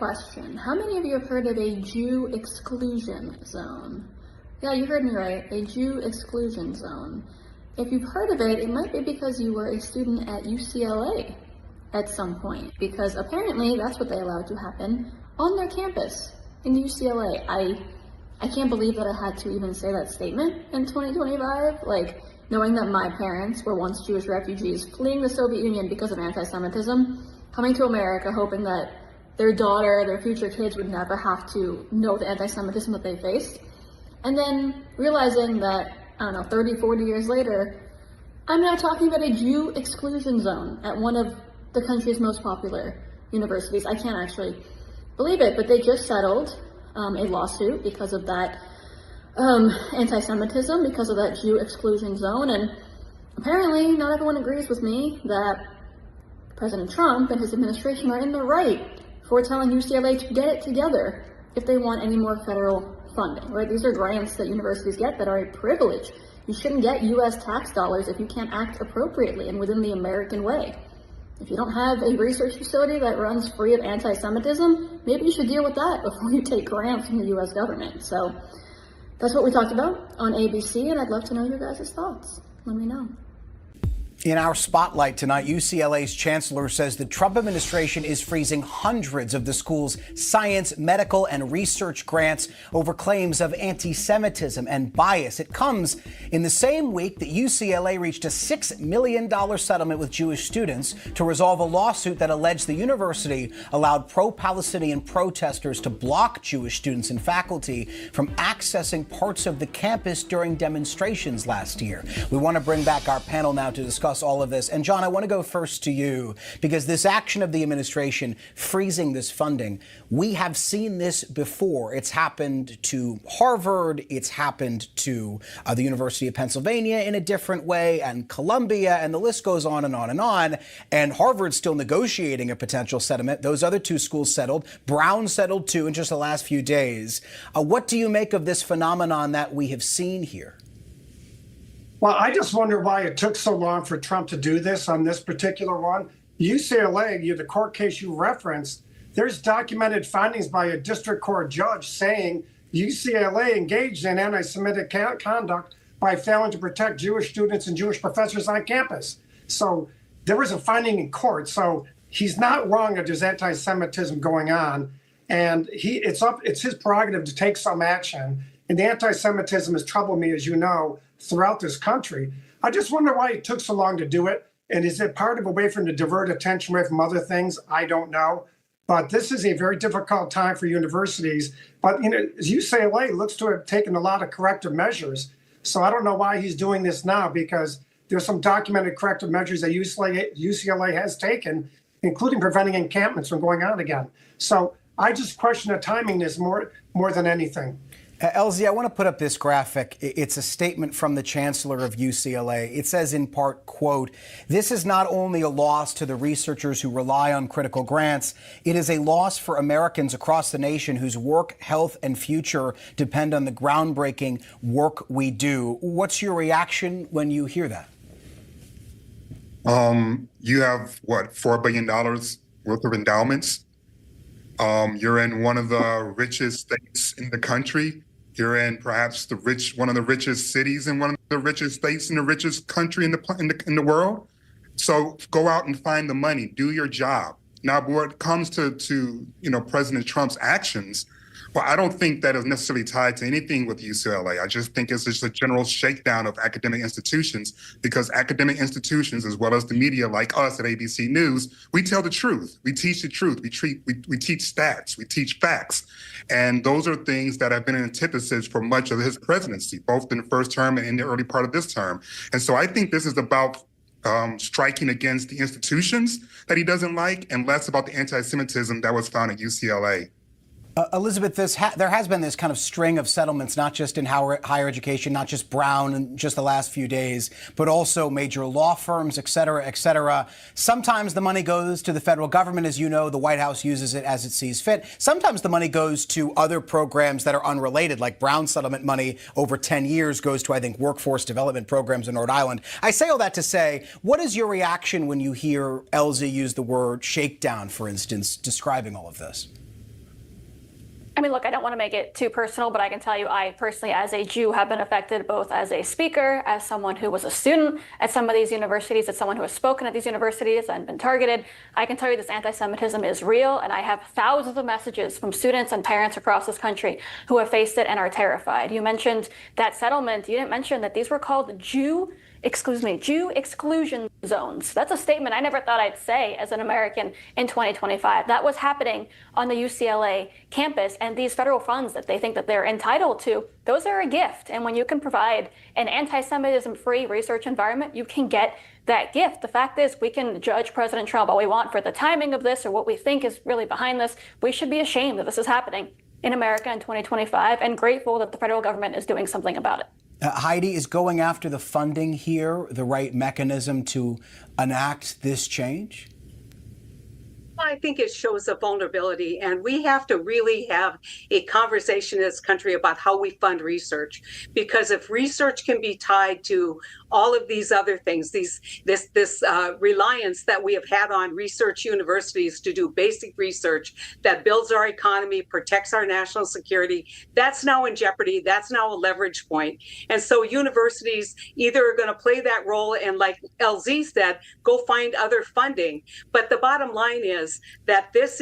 Question. How many of you have heard of a Jew exclusion zone? Yeah, you heard me right. A Jew exclusion zone. If you've heard of it, it might be because you were a student at UCLA at some point, because apparently that's what they allowed to happen on their campus in UCLA. I can't believe that I had to even say that statement in 2025, like knowing that my parents were once Jewish refugees fleeing the Soviet Union because of anti-Semitism, coming to America hoping that their daughter, their future kids would never have to know the anti-Semitism that they faced. And then realizing that, I don't know, 30, 40 years later, I'm now talking about a Jew exclusion zone at one of the country's most popular universities. I can't actually believe it, but they just settled a lawsuit because of that anti-Semitism, because of that Jew exclusion zone. And apparently not everyone agrees with me that President Trump and his administration are in the right for telling UCLA to get it together if they want any more federal funding, right? These are grants that universities get that are a privilege. You shouldn't get US tax dollars if you can't act appropriately and within the American way. If you don't have a research facility that runs free of anti-Semitism, maybe you should deal with that before you take grants from the US government. So that's what we talked about on ABC, and I'd love to know your guys' thoughts. Let me know. In our spotlight tonight, UCLA's chancellor says the Trump administration is freezing hundreds of the school's science, medical, and research grants over claims of anti-Semitism and bias. It comes in the same week that UCLA reached a $6 million settlement with Jewish students to resolve a lawsuit that alleged the university allowed pro-Palestinian protesters to block Jewish students and faculty from accessing parts of the campus during demonstrations last year. We want to bring back our panel now to discuss all of this. And John, I want to go first to you, because this action of the administration freezing this funding, we have seen this before. It's happened to Harvard. It's happened to the University of Pennsylvania in a different way, and Columbia, and the list goes on and on and on. And Harvard's still negotiating a potential settlement. Those other two schools settled. Brown settled too in just the last few days. What do you make of this phenomenon that we have seen here? Well, I just wonder why it took so long for Trump to do this on this particular one. UCLA, the court case you referenced, there's documented findings by a district court judge saying UCLA engaged in anti-Semitic conduct by failing to protect Jewish students and Jewish professors on campus. So there was a finding in court. So he's not wrong that there's anti-Semitism going on. And it's his prerogative to take some action. And the anti-Semitism has troubled me, as you know, throughout this country. I just wonder why it took so long to do it. And is it part of a way for him to divert attention away from other things? I don't know. But this is a very difficult time for universities. But UCLA looks to have taken a lot of corrective measures. So I don't know why he's doing this now, because there's some documented corrective measures that UCLA has taken, including preventing encampments from going on again. So I just question the timing is more than anything. Elsie, I want to put up this graphic. It's a statement from the chancellor of UCLA. It says in part, quote, "This is not only a loss to the researchers who rely on critical grants, it is a loss for Americans across the nation whose work, health, and future depend on the groundbreaking work we do." What's your reaction when you hear that? You have, what, $4 billion worth of endowments? You're in one of the richest states in the country. You're in perhaps one of the richest cities in one of the richest states in the richest country in the world. So go out and find the money. Do your job. Now, when it comes to President Trump's actions, well, I don't think that is necessarily tied to anything with UCLA. I just think it's just a general shakedown of academic institutions, because academic institutions, as well as the media like us at ABC News, we tell the truth. We teach the truth. We teach stats. We teach facts. And those are things that have been an antithesis for much of his presidency, both in the first term and in the early part of this term. And so I think this is about striking against the institutions that he doesn't like, and less about the anti-Semitism that was found at UCLA. Elizabeth, there has been this kind of string of settlements, not just in higher education, not just Brown in just the last few days, but also major law firms, et cetera, et cetera. Sometimes the money goes to the federal government. As you know, the White House uses it as it sees fit. Sometimes the money goes to other programs that are unrelated, like Brown settlement money over 10 years goes to, I think, workforce development programs in Rhode Island. I say all that to say, what is your reaction when you hear Elsie use the word shakedown, for instance, describing all of this? I mean, look, I don't want to make it too personal, but I can tell you I personally, as a Jew, have been affected both as a speaker, as someone who was a student at some of these universities, as someone who has spoken at these universities and been targeted. I can tell you this anti-Semitism is real, and I have thousands of messages from students and parents across this country who have faced it and are terrified. You mentioned that settlement. You didn't mention that these were called Jew exclusion zones. That's a statement I never thought I'd say as an American in 2025. That was happening on the UCLA campus, and these federal funds that they think that they're entitled to, those are a gift. And when you can provide an anti-Semitism-free research environment, you can get that gift. The fact is, we can judge President Trump all we want for the timing of this or what we think is really behind this. We should be ashamed that this is happening in America in 2025 and grateful that the federal government is doing something about it. Heidi, is going after the funding here the right mechanism to enact this change? I think it shows a vulnerability, and we have to really have a conversation in this country about how we fund research. Because if research can be tied to all of these other things, this reliance that we have had on research universities to do basic research that builds our economy, protects our national security, that's now in jeopardy. That's now a leverage point. And so universities either are going to play that role and, like LZ said, go find other funding. But the bottom line is that this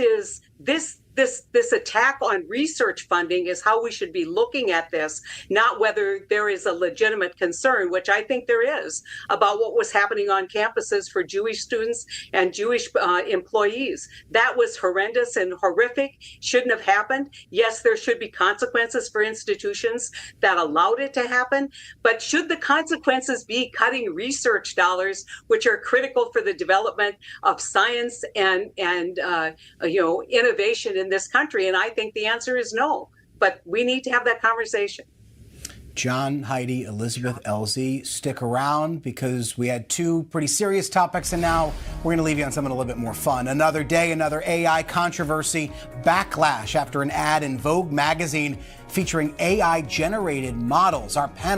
attack on research funding is how we should be looking at this, not whether there is a legitimate concern, which I think there is, about what was happening on campuses for Jewish students and Jewish employees. That was horrendous and horrific, shouldn't have happened. Yes, there should be consequences for institutions that allowed it to happen, but should the consequences be cutting research dollars, which are critical for the development of science and innovation in this country? And I think the answer is no, but we need to have that conversation. John, Heidi, Elizabeth, LZ, stick around because we had two pretty serious topics, and now we're going to leave you on something a little bit more fun. Another day, another AI controversy, backlash after an ad in Vogue magazine featuring AI-generated models. Our panel